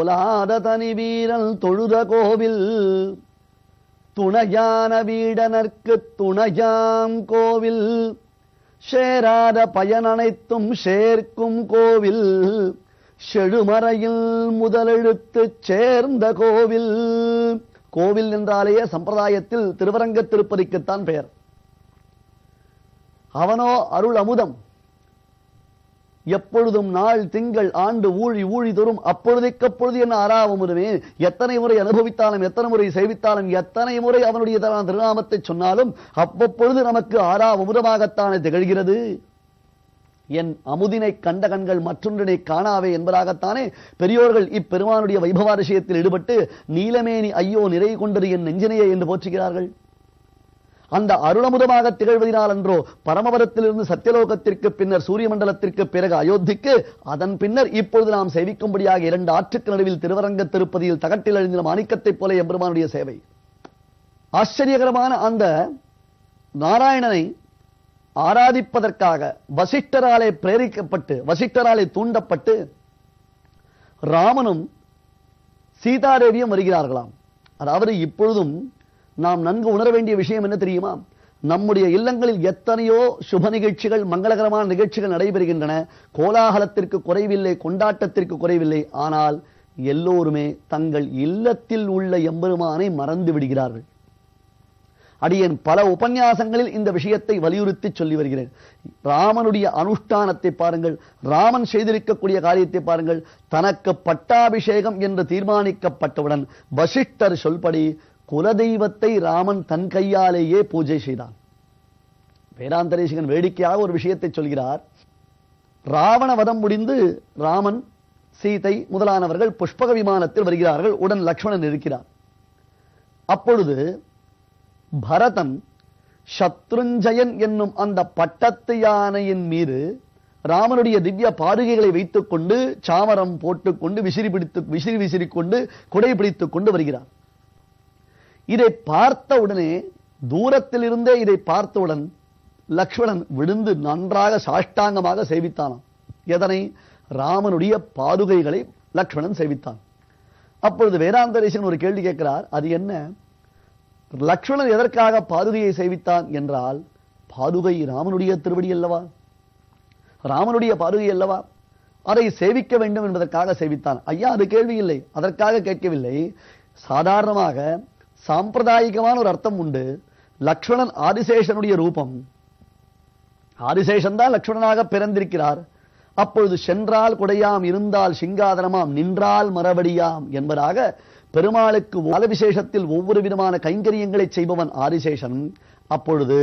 தோலாத தனி வீரல் தொழுத கோவில் துணையான வீடனர்க்கு துணையாம் கோவில் சேராத பயனனைத்தும் சேர்க்கும் கோவில் செழுமறையில் முதலெழுத்து சேர்ந்த கோவில். கோவில் என்றாலேயே சம்பிரதாயத்தில் திருவரங்க திருப்பதிக்குத்தான் பெயர். அவனோ அருள் அமுதம். எப்பொழுதும் நாள் திங்கள் ஆண்டு ஊழி ஊழி தோறும் அப்பொழுதைக்கப்பொழுது என்ன ஆறாவமுதுமே. எத்தனை முறை அனுபவித்தாலும் எத்தனை முறை சேவித்தாலும் எத்தனை முறை அவனுடைய திருநாமத்தை சொன்னாலும் அவ்வப்பொழுது நமக்கு ஆறாவமுதமாகத்தானே திகழ்கிறது. என் அமுதினை கண்ட கண்கள் மற்றொன்றினை காணாவே என்பதாகத்தானே பெரியோர்கள் இப்பெருமானுடைய வைபவாதிசயத்தில் ஈடுபட்டு நீலமேனி ஐயோ நிறை கொண்டது என் நெஞ்சினையே என்று போற்றுகிறார்கள். அந்த அருளமுதமாக திகழ்வதினால் அன்றோ பரமபதத்திலிருந்து சத்தியலோகத்திற்கு பின்னர் சூரிய மண்டலத்திற்கு பிறகு அயோத்திக்கு அதன் பின்னர் இப்பொழுது நாம் சேவிக்கும்படியாக 2 ஆற்றுக்கு நடுவில் திருவரங்க திருப்பதியில் தகட்டில் அழிந்த மாணிக்கத்தைப் போல எம்பெருமானுடைய சேவை. ஆச்சரியகரமான அந்த நாராயணனை ஆராதிப்பதற்காக வசிஷ்டராலே பிரேரிக்கப்பட்டு வசிஷ்டராலே தூண்டப்பட்டு ராமனும் சீதாதேவியும் வருகிறார்களாம். அதாவது இப்பொழுதும் நாம் நன்கு உணர வேண்டிய விஷயம் என்ன தெரியுமா? நம்முடைய இல்லங்களில் எத்தனையோ சுப நிகழ்ச்சிகள் மங்களகரமான நிகழ்ச்சிகள் நடைபெறுகின்றன. கோலாகலத்திற்கு குறைவில்லை, கொண்டாட்டத்திற்கு குறைவில்லை. ஆனால் எல்லோருமே தங்கள் இல்லத்தில் உள்ள எம்பெருமானை மறந்து விடுகிறார்கள். அடியேன் பல உபன்யாசங்களில் இந்த விஷயத்தை வலியுறுத்தி சொல்லி வருகிறேன். ராமனுடைய அனுஷ்டானத்தை பாருங்கள், ராமன் செய்திருக்கக்கூடிய காரியத்தை பாருங்கள். தனக்கு பட்டாபிஷேகம் என்று தீர்மானிக்கப்பட்டவுடன் வசிஷ்டர் சொல்படி குலதெய்வத்தை ராமன் தன் கையாலேயே பூஜை செய்தான். வேதாந்தரேசிகன் வேடிக்கையாக ஒரு விஷயத்தை சொல்கிறார். ராவண வதம் முடிந்து ராமன் சீதை முதலானவர்கள் புஷ்பக விமானத்தில் வருகிறார்கள். உடன் லக்ஷ்மணன் இருக்கிறார். அப்பொழுது பரதன் சத்ருஞ்சயன் என்னும் அந்த பட்டத்து யானையின் மீது ராமனுடைய திவ்ய பாதுகைகளை வைத்துக் கொண்டு சாமரம் போட்டுக்கொண்டு விசிறிக்கொண்டு குடை பிடித்துக் கொண்டு வருகிறார். இதை பார்த்தவுடனே தூரத்தில் இருந்தே இதை பார்த்தவுடன் லக்ஷ்மணன் விழுந்து நன்றாக சாஷ்டாங்கமாக சேவித்தானாம். எதனை? ராமனுடைய பாதுகைகளை லக்ஷ்மணன் சேவித்தான். அப்பொழுது வேதாந்தரேசன் ஒரு கேள்வி கேட்கிறார். அது என்ன? லக்ஷ்மணன் எதற்காக பாதுகையை சேவித்தான் என்றால், பாதுகை ராமனுடைய திருவடி அல்லவா, ராமனுடைய பாதுகை அல்லவா, அதை சேவிக்க வேண்டும் என்பதற்காக சேவித்தான். ஐயா, அது கேள்வி இல்லை, அதற்காக கேட்கவில்லை. சாதாரணமாக சாம்பிரதாயிகமான ஒரு அர்த்தம் உண்டு. லக்ஷ்மணன் ஆதிசேஷனுடைய ரூபம். ஆதிசேஷன் தான் லக்ஷ்மணனாக பிறந்திருக்கிறார். அப்பொழுது சென்றால் குடையாம், இருந்தால் சிங்காதனமாம், நின்றால் மரபடியாம் என்பதாக பெருமாளுக்கு விசேஷத்தில் ஒவ்வொரு விதமான கைங்கரியங்களை செய்பவன் ஆதிசேஷன். அப்பொழுது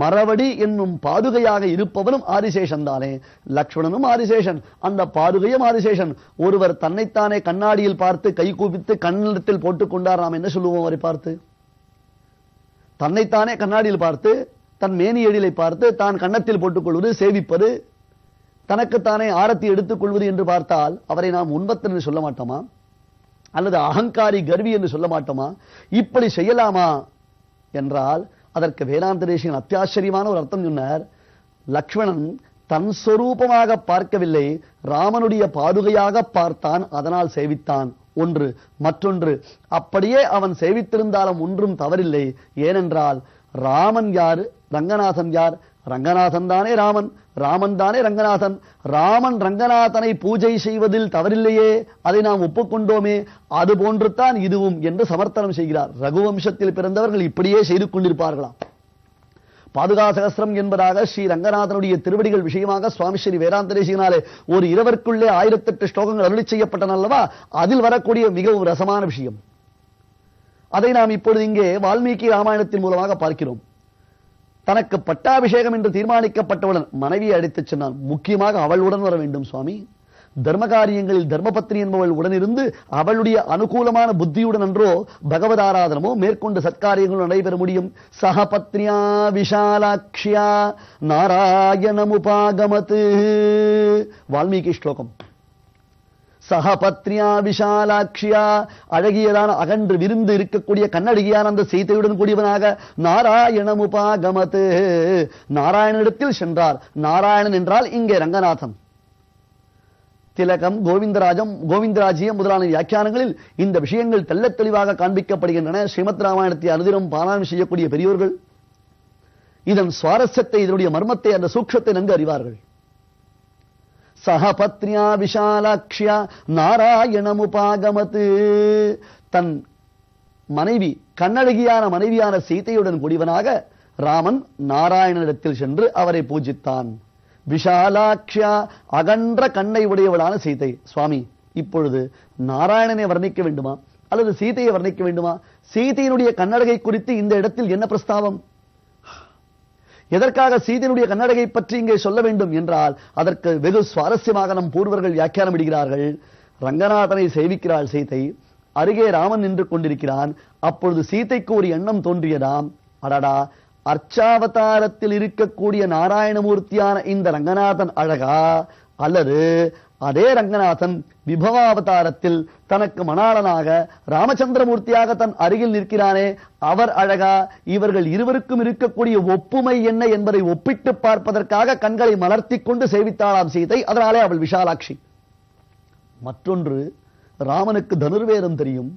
மரவடி என்னும் பாதுகையாக இருப்பவனும் ஆதிசேஷன் தானே. லக்ஷ்மணனும் ஆதிசேஷன், அந்த பாதுகையும் ஆதிசேஷன். ஒருவர் தன்னைத்தானே கண்ணாடியில் பார்த்து கை கூப்பித்து கண்ணத்தில் போட்டுக் கொண்டார். நாம் என்ன சொல்லுவோம் அவரை பார்த்து? தன்னைத்தானே கண்ணாடியில் பார்த்து தன் மேனி எழிலை பார்த்து தான் கன்னத்தில் போட்டுக் கொள்வது, சேவிப்பது, தனக்குத்தானே ஆரத்தி எடுத்துக் கொள்வது என்று பார்த்தால் அவரை நாம் உண்பத்தன் என்று சொல்ல மாட்டோமா? அல்லது அகங்காரி கர்வி என்று சொல்ல மாட்டோமா? இப்படி செய்யலாமா என்றால் அதற்கு வேதாந்தரேசிகன் அத்தியாச்சரியமான ஒரு அர்த்தம் சொன்னார். லக்ஷ்மணன் தன் சொரூபமாக பார்க்கவில்லை, ராமனுடைய பாதுகையாக பார்த்தான், அதனால் சேவித்தான். ஒன்று. மற்றொன்று, அப்படியே அவன் சேவித்திருந்தாலும் ஒன்றும் தவறில்லை. ஏனென்றால் ராமன் யாரு, ரங்கநாதன் யார்? ரங்கநாதன் தானே ராமன், ராமன் தானே ரங்கநாதன். ராமன் ரங்கநாதனை பூஜை செய்வதில் தவறில்லையே, அதை நாம் ஒப்புக்கொண்டோமே, அது போன்று தான் இதுவும் என்று சமர்த்தனம் செய்கிறார். ரகுவம்சத்தில் பிறந்தவர்கள் இப்படியே செய்து கொண்டிருப்பார்களாம். பாதுகா சகஸ்திரம் என்பதாக ஸ்ரீ ரங்கநாதனுடைய திருவடிகள் விஷயமாக சுவாமி ஸ்ரீ வேதாந்தரேசிகனாலே ஒரு இரவருக்குள்ளே 1008 ஸ்லோகங்கள் அருளி செய்யப்பட்டன அல்லவா? அதில் வரக்கூடிய மிகவும் ரசமான விஷயம். அதை நாம் இப்பொழுது இங்கே வால்மீகி ராமாயணத்தின் மூலமாக பார்க்கிறோம். தனக்கு பட்டாபிஷேகம் என்று தீர்மானிக்கப்பட்டவுடன் மனைவியை அழைத்துச் சொன்னான். முக்கியமாக அவளுடன் வர வேண்டும் சுவாமி. தர்ம காரியங்களில் தர்மபத்னி என்பவள் உடனிருந்து அவளுடைய அனுகூலமான புத்தியுடன் அன்றோ பகவத் ஆராதனமோ மேற்கொண்டு சத்காரியங்களும் நடைபெற முடியும். சகபத்னியா விஷாலாக்ஷியா நாராயணமுபாகமத். வால்மீகி ஸ்லோகம். சகபத்னியா விஷாலாட்சியா, அழகியதான அகன்று விருந்து இருக்கக்கூடிய கண்ணழகியான அந்த சீதையுடன் கூடியவனாக நாராயணமுபாகமத், நாராயணனிடத்தில் சென்றார். நாராயணன் என்றால் இங்கே ரங்கநாதன். திலகம், கோவிந்தராஜ்யம் முதலான வியாக்கியானங்களில் இந்த விஷயங்கள் தெள்ளத் தெளிவாக காண்பிக்கப்படுகின்றன. ஸ்ரீமத் ராமாயணத்தை அனுதினம் பாராயணம் செய்யக்கூடிய பெரியோர்கள் இதன் சுவாரஸ்யத்தை, இதனுடைய மர்மத்தை, அந்த சூக்ஷத்தை நன்கு அறிவார்கள். சஹபத்னியா விஷாலாக்ஷ்யா நாராயணமுபாகமத்து, தன் மனைவி, கண்ணழகியான மனைவியான சீதையுடன் கூடியவனாக ராமன் நாராயணனிடத்தில் சென்று அவரை பூஜித்தான். விஷாலாக்ஷ்யா, அகன்ற கண்ணை உடையவளான சீதை. சுவாமி, இப்பொழுது நாராயணனை வர்ணிக்க வேண்டுமா அல்லது சீதையை வர்ணிக்க வேண்டுமா? சீதையினுடைய கண்ணழகை குறித்து இந்த இடத்தில் என்ன பிரஸ்தாவம்? எதற்காக சீதையினுடைய கண்ணழகை பற்றி இங்கே சொல்ல வேண்டும் என்றால், அதற்கு வெகு சுவாரஸ்யமாக நம் பூர்வர்கள் வியாக்கியானம் இடுகிறார்கள். ரங்கநாதனை சேவிக்கிறாள் சீதை, அருகே ராமன் நின்று கொண்டிருக்கிறான். அப்பொழுது சீதைக்கு ஒரு எண்ணம் தோன்றியதாம், அடடா, அர்ச்சாவதாரத்தில் இருக்கக்கூடிய நாராயணமூர்த்தியான இந்த ரங்கநாதன் அழகா, அல்லது அதே ரங்கநாதன் விபவாவதாரத்தில் தனக்கு மணாளனாக ராமச்சந்திரமூர்த்தியாக தன் அருகில் நிற்கிறானே அவர் அழகா? இவர்கள் இருவருக்கும் இருக்கக்கூடிய ஒப்புமை என்ன என்பதை ஒப்பிட்டு பார்ப்பதற்காக கண்களை மலர்த்தி கொண்டு சேவித்தாளாம் சீதை. அதனாலே அவள் விஷாலாட்சி. மற்றொன்று, ராமனுக்கு தனுர்வேதம் தெரியும்,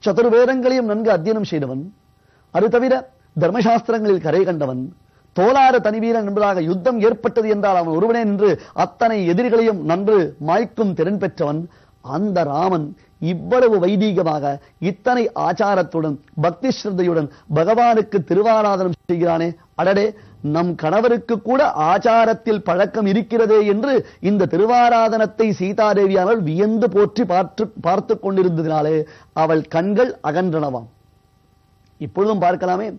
சதுர்வேதங்களையும் நன்கு அத்தியனம் செய்தவன், அது தவிர தர்மசாஸ்திரங்களில் கரை கண்டவன், தோளாறு தனிவீரன் என்பதாக யுத்தம் ஏற்பட்டது என்றால் அவன் ஒருவனே நின்று அத்தனை எதிரிகளையும் நன்று மாய்க்கும் திறன் பெற்றவன். அந்த ராமன் இவ்வளவு வைதீகமாக, இத்தனை ஆச்சாரத்துடன், பக்தி ஸ்ரத்தையுடன் பகவானுக்கு திருவாராதனம் செய்கிறானே, அடடே, நம் கணவருக்கு கூட ஆச்சாரத்தில் பழக்கம் இருக்கிறதே என்று இந்த திருவாராதனத்தை சீதாதேவியானவள் வியந்து போற்றி பார்த்து கொண்டிருந்ததினாலே அவள் கண்கள் அகன்றனவாம். இப்பொழுதும் பார்க்கலாமே,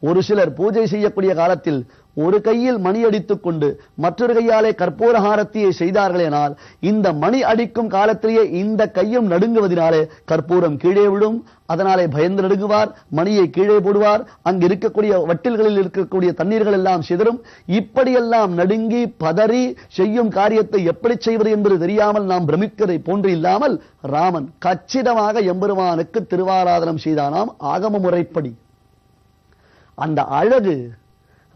ஒரு சிலர் பூஜை செய்யக்கூடிய காலத்தில் ஒரு கையில் மணி அடித்துக் கொண்டு மற்றொரு கையாலே கற்பூர ஹாரத்தியை செய்தார்களேனால், இந்த மணி அடிக்கும் காலத்திலேயே இந்த கையும் நடுங்குவதனாலே கற்பூரம் கீழே விடும். அதனாலே பயந்து நடுங்குவார், மணியை கீழே போடுவார், அங்கு இருக்கக்கூடிய வட்டில்களில் இருக்கக்கூடிய தண்ணீர்கள் எல்லாம் சிதறும். இப்படியெல்லாம் நடுங்கி பதறி செய்யும் காரியத்தை எப்படி செய்வது என்பது தெரியாமல் நாம் பிரமிக்கதை போன்று இல்லாமல், ராமன் கச்சிதமாக எம்பெருமானுக்கு திருவாராதனம் செய்தானாம் ஆகம முறைப்படி. அந்த அழகு,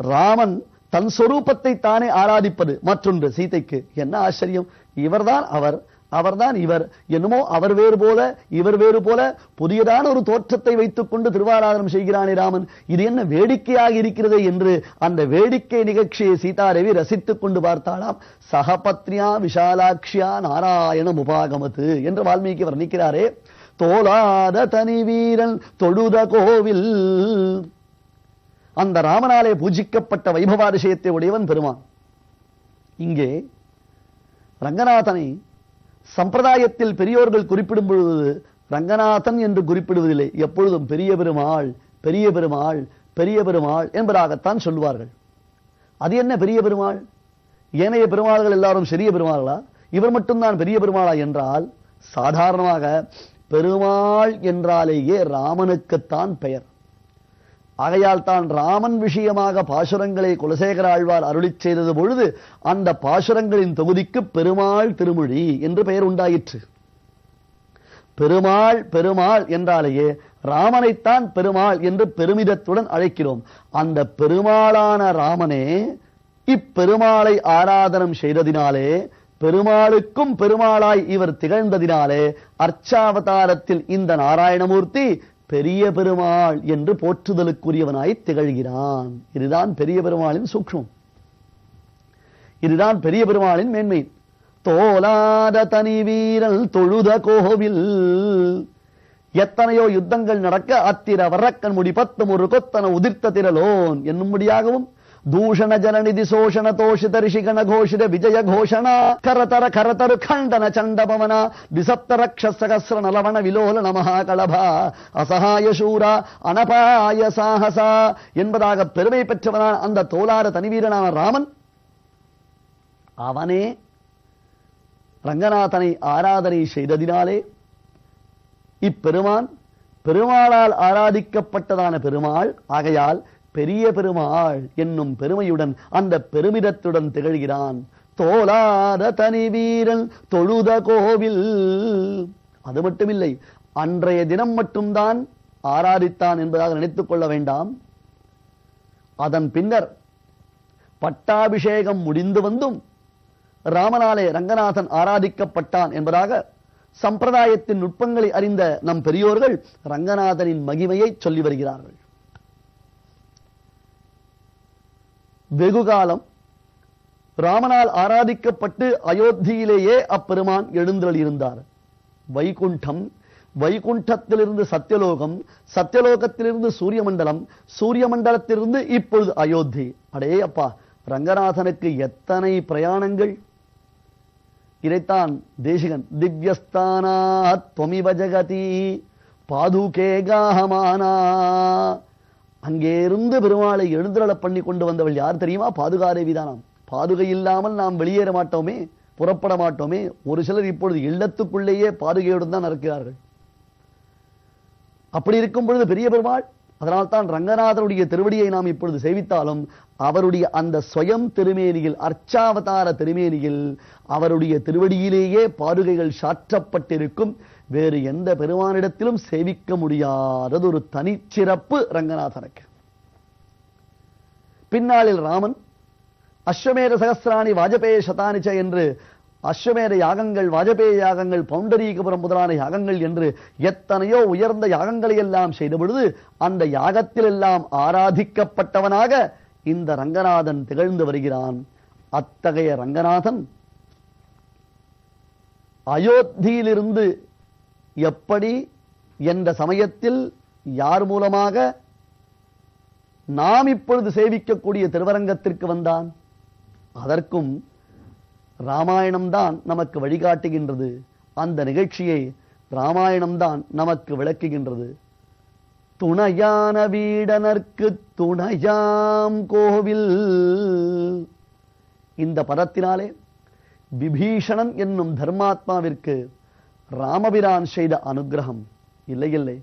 ராமன் தன் சொரூபத்தை தானே ஆராதிப்பது. மற்றொன்று, சீதைக்கு என்ன ஆச்சரியம், இவர்தான் அவர், அவர்தான் இவர், என்னமோ அவர் வேறு போல இவர் வேறு போல புதியதான ஒரு தோற்றத்தை வைத்துக் கொண்டு திருவாராதனம் செய்கிறானே ராமன், இது என்ன வேடிக்கையாக இருக்கிறது என்று அந்த வேடிக்கை நிகழ்ச்சியை சீதாதேவி ரசித்துக் கொண்டு பார்த்தாளாம். சகபத்னியா விஷாலாட்சியா நாராயணம் உபாகமத்து என்று வால்மீகி வர்ணிக்கிறாரே. தோளாத தனி வீரன் தொழுத கோவில், அந்த ராமனாலே பூஜிக்கப்பட்ட வைபவாதிசயத்தை உடையவன் பெருமான். இங்கே ரங்கநாதனை சம்பிரதாயத்தில் பெரியோர்கள் குறிப்பிடும் பொழுது ரங்கநாதன் என்று குறிப்பிடுவதில்லை, எப்பொழுதும் பெரிய பெருமாள், பெரிய பெருமாள், பெரிய பெருமாள் என்பதாகத்தான் சொல்லுவார்கள். அது என்ன பெரிய பெருமாள்? ஏனைய பெருமாள்கள் எல்லாரும் சிறிய பெருமாளா, இவர் மட்டும்தான் பெரிய பெருமாளா என்றால், சாதாரணமாக பெருமாள் என்றாலேயே ராமனுக்குத்தான் பெயர். ஆகையால் தான் ராமன் விஷயமாக பாசுரங்களை குலசேகர ஆழ்வார் அருளிச் செய்தது பொழுது அந்த பாசுரங்களின் தொகுதிக்கு பெருமாள் திருமொழி என்று பெயர் உண்டாயிற்று. பெருமாள் பெருமாள் என்றாலேயே ராமனைத்தான் பெருமாள் என்று பெருமிதத்துடன் அழைக்கிறோம். அந்த பெருமாளான ராமனே இப்பெருமாளை ஆராதனம் செய்ததினாலே, பெருமாளுக்கும் பெருமாளாய் இவர் திகழ்ந்ததினாலே அர்ச்சாவதாரத்தில் இந்த நாராயணமூர்த்தி பெரிய பெருமாள் என்று போற்றுதலுக்குரியவனாய் திகழ்கிறான். இதுதான் பெரிய பெருமாளின் சூக்ஷ்மம், இதுதான் பெரிய பெருமாளின் மேன்மை. தோலாத தனி வீரல் தொழுத கோவில், எத்தனையோ யுத்தங்கள் நடக்க அத்திர வரக்கன் முடி 10 ஒரு கொத்தன உதிர்த்த திரலோன் என்னும்படியாகவும், தூஷண ஜனநிதி சோஷண தோஷித ரிஷிகண கோஷித விஜய கோஷணா கரதர கரதரு கண்டன சண்டபவன திசப்த ரக்ஷசகஸ்ர நலவண விலோல நமஹா கலபா அசகாய சூரா அனபாய சாகசா என்பதாக பெருமை பெற்றவனான அந்த தோளார தனிவீரனான ராமன், அவனே ரங்கநாதனை ஆராதனை செய்ததினாலே இப்பெருமான் பெருமாளால் ஆராதிக்கப்பட்டதான பெருமாள். ஆகையால் பெரிய பெருமாள் என்னும் பெருமையுடன் அந்த பெருமிதத்துடன் திகழ்கிறான். தோளாத தனி வீரன் தொழுத கோவில். அது மட்டுமில்லை, அன்றைய தினம் மட்டும்தான் ஆராதித்தான் என்பதாக நினைத்துக் கொள்ள வேண்டாம். அதன் பின்னர் பட்டாபிஷேகம் முடிந்து வந்தும் ராமனாலே ரங்கநாதன் ஆராதிக்கப்பட்டான் என்பதாக சம்பிரதாயத்தின் நுட்பங்களை அறிந்த நம் பெரியோர்கள் ரங்கநாதனின் மகிமையை சொல்லி வருகிறார்கள். வெகுகாலம் ராமனால் ஆராதிக்கப்பட்டு அயோத்தியிலேயே அப்பெருமான் எழுந்தருளி இருந்தார். வைகுண்டம், வைகுண்டத்திலிருந்து சத்தியலோகம், சத்தியலோகத்திலிருந்து சூரிய மண்டலம், சூரிய மண்டலத்திலிருந்து இப்பொழுது அயோத்தி. அடே அப்பா, ரங்கநாதனுக்கு எத்தனை பிரயாணங்கள்! இதைத்தான் தேசிகன் திவ்யஸ்தானாத் த்வமிவ ஜகதி பாதுகே காஹமானா, அங்கே இருந்து பெருமாளை எழுந்தருள பண்ணி கொண்டு வந்தவள் யார் தெரியுமா? பாதுகாதேவி தானாம். பாதுகை இல்லாமல் நாம் வெளியேற மாட்டோமே, புறப்பட மாட்டோமே. ஒரு சிலர் இப்பொழுது இல்லத்துக்குள்ளேயே பாதுகையுடன் தான் இருக்கிறார்கள். அப்படி இருக்கும் பொழுது பெரிய பெருமாள், அதனால்தான் ரங்கநாதனுடைய திருவடியை நாம் இப்பொழுது சேவித்தாலும் அவருடைய அந்த ஸ்வயம் திருமேனியில், அர்ச்சாவதார திருமேனியில், அவருடைய திருவடியிலேயே பாதுகைகள் சாற்றப்பட்டிருக்கும். வேறு எந்த பெருமானிடத்திலும் சேவிக்க முடியாதது ஒரு தனிச்சிறப்பு ரங்கநாதனுக்கு. பின்னாளில் ராமன் அஸ்வமேத சகஸ்ராணி வாஜபேய சதானிச்ச என்று அஸ்வமேத யாகங்கள், வாஜபேய யாகங்கள், பௌண்டரீகபுரம் முதலான யாகங்கள் என்று எத்தனையோ உயர்ந்த யாகங்களை எல்லாம் செய்த பொழுது அந்த யாகத்தில் எல்லாம் ஆராதிக்கப்பட்டவனாக இந்த ரங்கநாதன் திகழ்ந்து வருகிறான். அத்தகைய ரங்கநாதன் அயோத்தியிலிருந்து எப்படி, என்ற சமயத்தில், யார் மூலமாக நாம் இப்பொழுது சேவிக்கக்கூடிய திருவரங்கத்திற்கு வந்தான்? அதற்கும் ராமாயணம்தான் நமக்கு வழிகாட்டுகின்றது. அந்த நிகழ்ச்சியை ராமாயணம்தான் நமக்கு விளக்குகின்றது. துணையான வீடனர்க்கு துணையாம் கோவில். இந்த பதத்தினாலே விபீஷணன் என்னும் தர்மாத்மாவிற்கு ராமபிரான் செய்த அனுகிரகம் இல்லை இல்லை,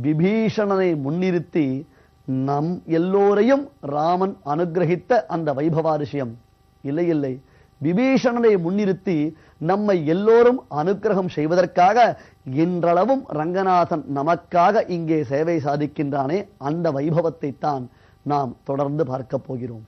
விபீஷணனை முன்னிறுத்தி நம் எல்லோரையும் ராமன் அனுகிரகித்த அந்த வைபவாரிஷயம் இல்லை இல்லை, விபீஷணனை முன்னிறுத்தி நம்மை எல்லோரும் அனுகிரகம் செய்வதற்காக இன்றளவும் ரங்கநாதன் நமக்காக இங்கே சேவை சாதிக்கின்றானே, அந்த வைபவத்தை தான் நாம் தொடர்ந்து பார்க்க போகிறோம்.